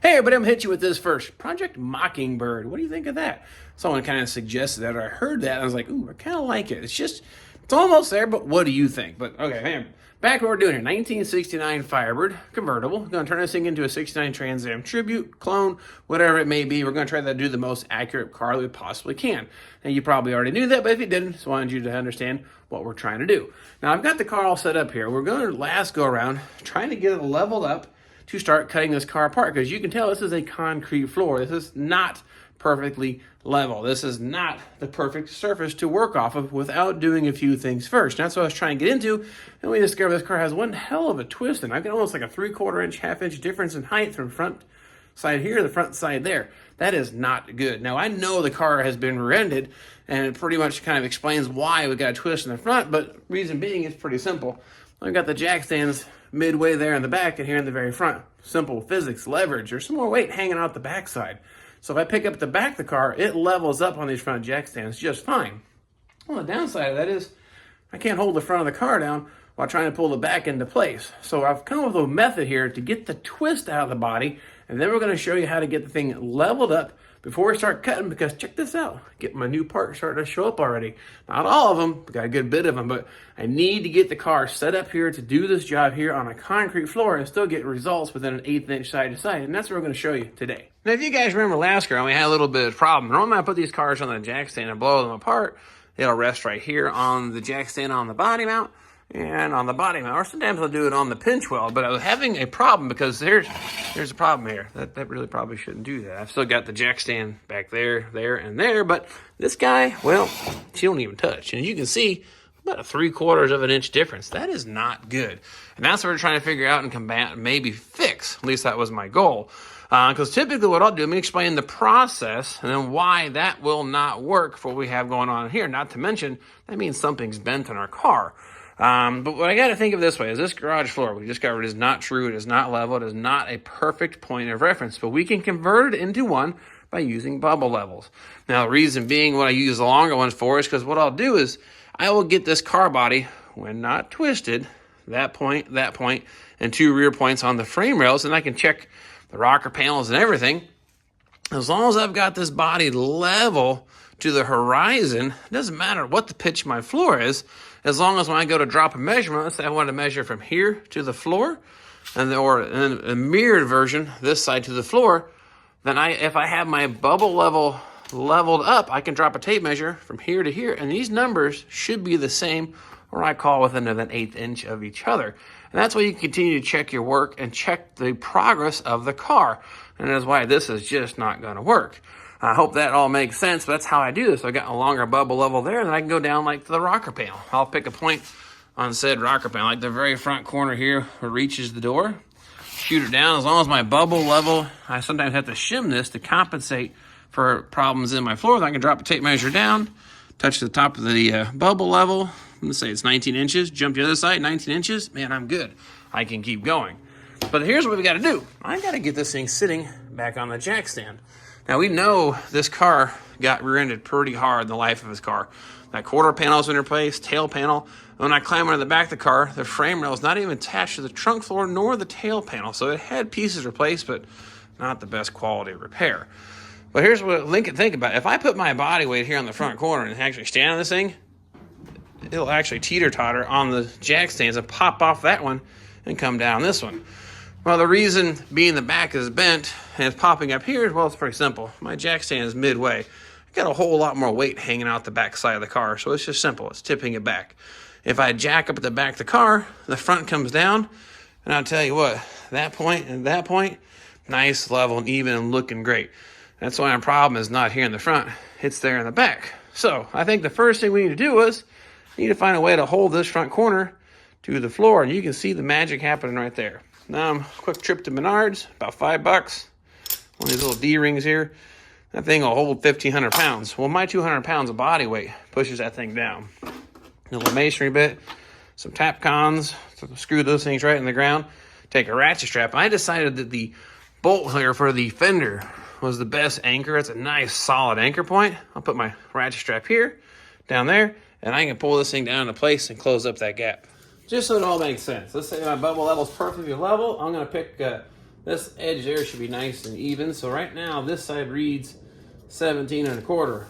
Hey everybody, I'm gonna hit you with this first. Project Mockingbird. What do you think of that? Someone kind of suggested that, or I heard that, and I was like, ooh, I kind of like it. It's almost there, but what do you think? But okay, man, back what we're doing here. 1969 Firebird convertible. We're gonna turn this thing into a 69 Trans Am Tribute, clone, whatever it may be. We're gonna try to do the most accurate car that we possibly can. And you probably already knew that, but if you didn't, just wanted you to understand what we're trying to do. Now I've got the car all set up here. We're gonna last go around trying to get it leveled up to start cutting this car apart, because you can tell this is a concrete floor. This is not perfectly level. This is not the perfect surface to work off of without doing a few things first. And that's what I was trying to get into, and we discovered this car has one hell of a twist, and I've got almost like a 3/4 inch, half-inch difference in height from front side here to the front side there. That is not good. Now, I know the car has been rented, and it pretty much kind of explains why we got a twist in the front, but reason being, it's pretty simple. I've got the jack stands midway there in the back and here in the very front. Simple physics, leverage, or some more weight hanging out the backside. So if I pick up the back of the car, it levels up on these front jack stands just fine. Well, the downside of that is I can't hold the front of the car down while trying to pull the back into place. So I've come up with a method here to get the twist out of the body, and then we're going to show you how to get the thing leveled up before we start cutting, because check this out. Get my new parts starting to show up already. Not all of them, got a good bit of them, but I need to get the car set up here to do this job here on a concrete floor and still get results within an 1/8 inch side to side, and that's what we're going to show you today. Now, if you guys remember last car, we had a little bit of problem. Normally I put these cars on the jack stand and blow them apart. It'll rest right here on the jack stand on the body mount and on the body mount, or sometimes I'll do it on the pinch weld, but I was having a problem because there's a problem here. That really probably shouldn't do that. I've still got the jack stand back there, and there, but this guy, well, she don't even touch. And you can see about a 3/4 of an inch difference. That is not good. And that's what we're trying to figure out and combat and maybe fix. At least that was my goal. Because typically what I'll do, let me explain the process and then why that will not work for what we have going on here. Not to mention, that means something's bent on our car. But what I got to think of this way is this garage floor we discovered is not true. It is not level. It is not a perfect point of reference, but we can convert it into one by using bubble levels. Now, the reason being what I use the longer ones for is because what I'll do is I will get this car body, when not twisted, that point, and 2 rear points on the frame rails, and I can check the rocker panels and everything. As long as I've got this body level to the horizon, it doesn't matter what the pitch of my floor is, as long as when I go to drop a measurement, let's say I want to measure from here to the floor, or a mirrored version, this side to the floor, then if I have my bubble level leveled up, I can drop a tape measure from here to here, and these numbers should be the same, or I call within an 1/8 inch of each other. And that's why you continue to check your work and check the progress of the car. And that's why this is just not going to work. I hope that all makes sense, but that's how I do this. I got a longer bubble level there, and then I can go down like to the rocker panel. I'll pick a point on said rocker panel, like the very front corner here where it reaches the door. Shoot it down. As long as my bubble level, I sometimes have to shim this to compensate for problems in my floor. Then I can drop a tape measure down, touch the top of the bubble level. Let's say it's 19 inches. Jump to the other side, 19 inches. Man, I'm good. I can keep going. But here's what we got to do. I got to get this thing sitting back on the jack stand. Now, we know this car got rear-ended pretty hard in the life of this car. That quarter panel's been replaced, tail panel. When I climb under the back of the car, the frame rail is not even attached to the trunk floor nor the tail panel. So it had pieces replaced, but not the best quality repair. But here's what Lincoln think about. If I put my body weight here on the front corner and actually stand on this thing, it'll actually teeter-totter on the jack stands and pop off that one and come down this one. Well, the reason being the back is bent and it's popping up here, well, it's pretty simple. My jack stand is midway. I got a whole lot more weight hanging out the back side of the car, so it's just simple. It's tipping it back. If I jack up at the back of the car, the front comes down, and I'll tell you what, that point and that point, nice, level, and even, and looking great. That's why our problem is not here in the front. It's there in the back. So I think the first thing we need to do is need to find a way to hold this front corner to the floor, and you can see the magic happening right there. Now, quick trip to Menards, about $5. One of these little D-rings here. That thing will hold 1,500 pounds. Well, my 200 pounds of body weight pushes that thing down. A little masonry bit, some tap cons, screw those things right in the ground. Take a ratchet strap. I decided that the bolt here for the fender was the best anchor. It's a nice solid anchor point. I'll put my ratchet strap here, down there, and I can pull this thing down into place and close up that gap. Just so it all makes sense. Let's say my bubble level is perfectly level. I'm going to pick this edge there should be nice and even. So right now, this side reads 17 1/4.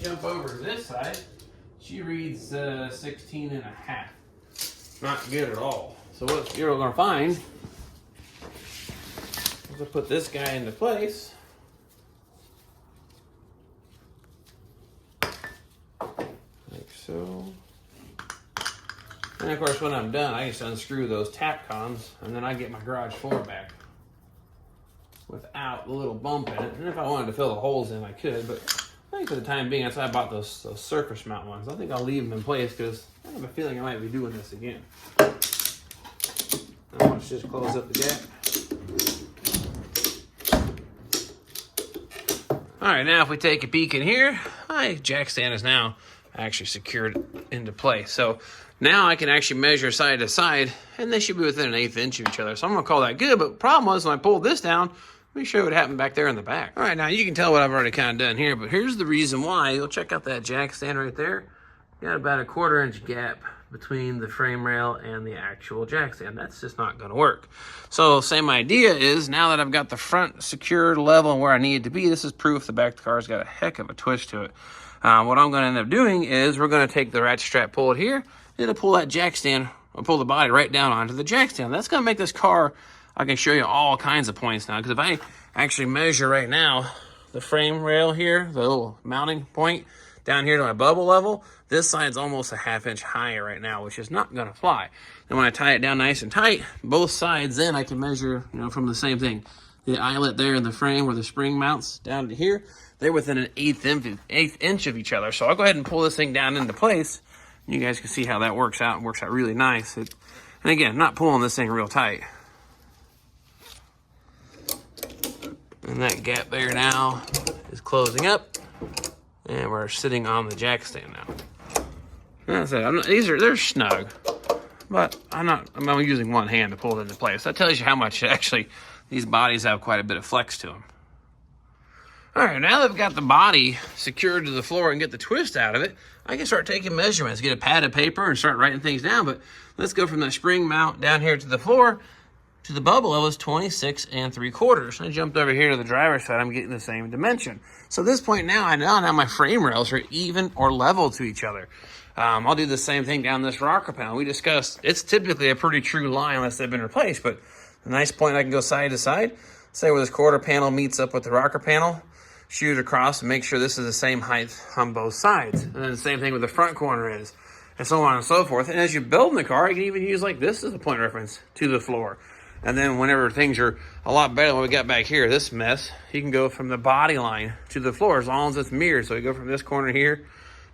Jump over to this side. She reads 16 1/2. Not good at all. So what you're going to find is I'll put this guy into place. Like so. And of course, when I'm done, I just unscrew those tap cons, and then I get my garage floor back without the little bump in it. And if I wanted to fill the holes in, I could, but I think for the time being, that's why I bought those surface mount ones. I think I'll leave them in place because I have a feeling I might be doing this again. Now let's just close up the gap. All right, now if we take a peek in here, my jack stand is now actually secured into place. So now I can actually measure side to side, and they should be within 1/8 inch of each other. So I'm gonna call that good, but the problem was when I pulled this down, let me show you what happened back there in the back. All right, now you can tell what I've already kind of done here, but here's the reason why. You'll check out that jack stand right there. You got about a 1/4 inch gap between the frame rail and the actual jack stand. That's just not gonna work. So same idea is, now that I've got the front secured level and where I need it to be, this is proof the back of the car's got a heck of a twist to it. What I'm gonna end up doing is we're gonna take the ratchet strap, pull it here, it'll pull that jack stand, or pull the body right down onto the jack stand. That's gonna make this car, I can show you all kinds of points now, because if I actually measure right now, the frame rail here, the little mounting point, down here to my bubble level, this side's almost a 1/2 inch higher right now, which is not gonna fly. And when I tie it down nice and tight, both sides, then I can measure, from the same thing. The eyelet there in the frame where the spring mounts down to here, they're within an eighth inch of each other. So I'll go ahead and pull this thing down into place. You guys can see how that works out. It works out really nice. And again, I'm not pulling this thing real tight. And that gap there now is closing up. And we're sitting on the jack stand now. That's it. They're snug. But I'm using one hand to pull it into place. That tells you how much actually these bodies have quite a bit of flex to them. All right, now that I've got the body secured to the floor and get the twist out of it, I can start taking measurements, get a pad of paper and start writing things down. But let's go from the spring mount down here to the floor to the bubble level is 26 3/4. I jumped over here to the driver's side, I'm getting the same dimension. So at this point now, I know now my frame rails are even or level to each other. I'll do the same thing down this rocker panel. We discussed, it's typically a pretty true line unless they've been replaced, but a nice point I can go side to side. Say where this quarter panel meets up with the rocker panel, shoot it across and make sure this is the same height on both sides. And then the same thing with the front corner is, and so on and so forth. And as you build in the car, you can even use like this as a point reference to the floor. And then whenever things are a lot better than what we got back here, this mess, you can go from the body line to the floor as long as it's mirrored. So you go from this corner here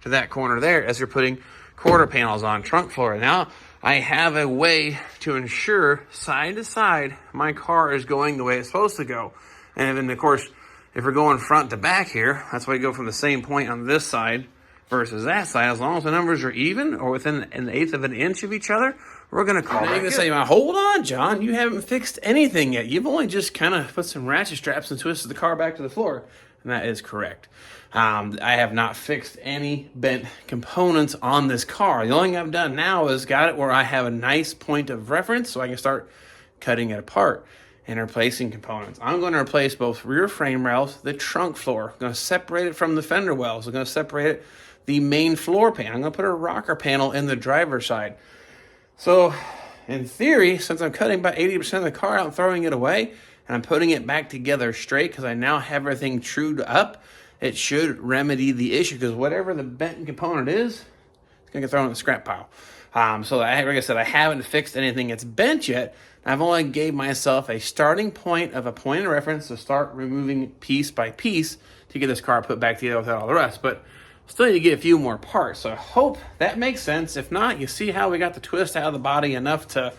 to that corner there as you're putting quarter panels on trunk floor. Now I have a way to ensure side to side my car is going the way it's supposed to go. And then of course, if we're going front to back here, that's why you go from the same point on this side versus that side. As long as the numbers are even or within an eighth of an inch of each other, we're going to call that good. Say, hold on, John. You haven't fixed anything yet. You've only just kind of put some ratchet straps and twisted the car back to the floor. And that is correct. I have not fixed any bent components on this car. The only thing I've done now is got it where I have a nice point of reference so I can start cutting it apart and replacing components. I'm going to replace both rear frame rails, the trunk floor. I'm going to separate it from the fender wells. I'm going to separate it the main floor pan. I'm going to put a rocker panel in the driver's side. So in theory, since I'm cutting about 80% of the car out and throwing it away, and I'm putting it back together straight because I now have everything trued up, it should remedy the issue because whatever the bent component is, it's going to get thrown in the scrap pile. So like I said, I haven't fixed anything that's bent yet. I've only gave myself a starting point of a point of reference to start removing piece by piece to get this car put back together without all the rest. But still need to get a few more parts. So I hope that makes sense. If not, you see how we got the twist out of the body enough to,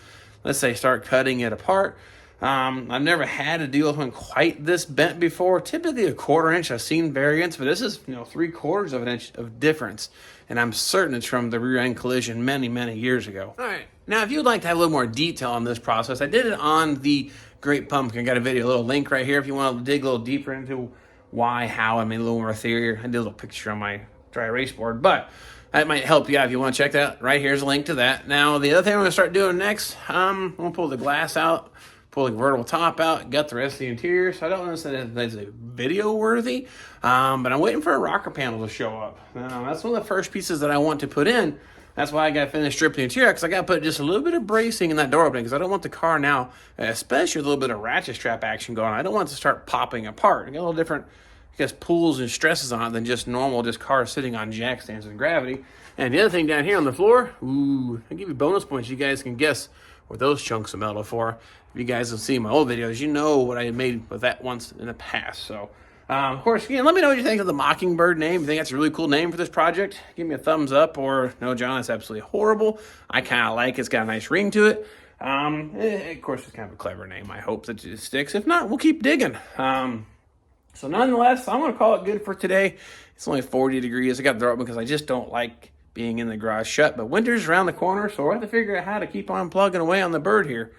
let's say, start cutting it apart. I've never had to deal with one quite this bent before. Typically a 1/4 inch. I've seen variants, but this is 3/4 of an inch of difference. And I'm certain it's from the rear end collision many, many years ago. All right. Now, if you'd like to have a little more detail on this process, I did it on the Great Pumpkin. I got a video, a little link right here if you want to dig a little deeper into why, how, I made a little more theory. I did a little picture on my dry erase board, but that might help you out if you want to check that. Right here's a link to that. Now, the other thing I'm going to start doing next, I'm going to pull the glass out, pull the convertible top out, got the rest of the interior. So I don't know if that's a video worthy, but I'm waiting for a rocker panel to show up. That's one of the first pieces that I want to put in. That's why I got to finish stripping the interior, because I got to put just a little bit of bracing in that door opening, because I don't want the car now, especially with a little bit of ratchet strap action going on, I don't want it to start popping apart. I got a little different, I guess, pulls and stresses on it than just normal, just cars sitting on jack stands and gravity. And the other thing down here on the floor, ooh, I give you bonus points. You guys can guess what those chunks of metal for. If you guys have seen my old videos, you know what I made with that once in the past. So, of course, again, let me know what you think of the Mockingbird name. If you think that's a really cool name for this project, give me a thumbs up, or no, John, it's absolutely horrible. I kind of like it. It's got a nice ring to it. Of course, it's kind of a clever name. I hope that it sticks. If not, we'll keep digging. So nonetheless, I'm going to call it good for today. It's only 40 degrees. I got the door open because I just don't like being in the garage shut. But winter's around the corner, so we'll have to figure out how to keep on plugging away on the bird here.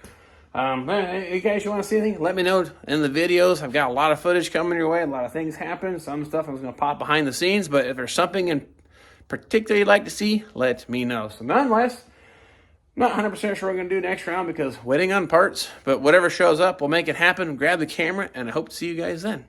You guys, you want to see anything? Let me know in the videos. I've got a lot of footage coming your way. A lot of things happen. Some stuff I'm going to pop behind the scenes. But if there's something in particular you'd like to see, let me know. So nonetheless, not 100% sure what we're going to do next round because waiting on parts. But whatever shows up, we'll make it happen. Grab the camera, and I hope to see you guys then.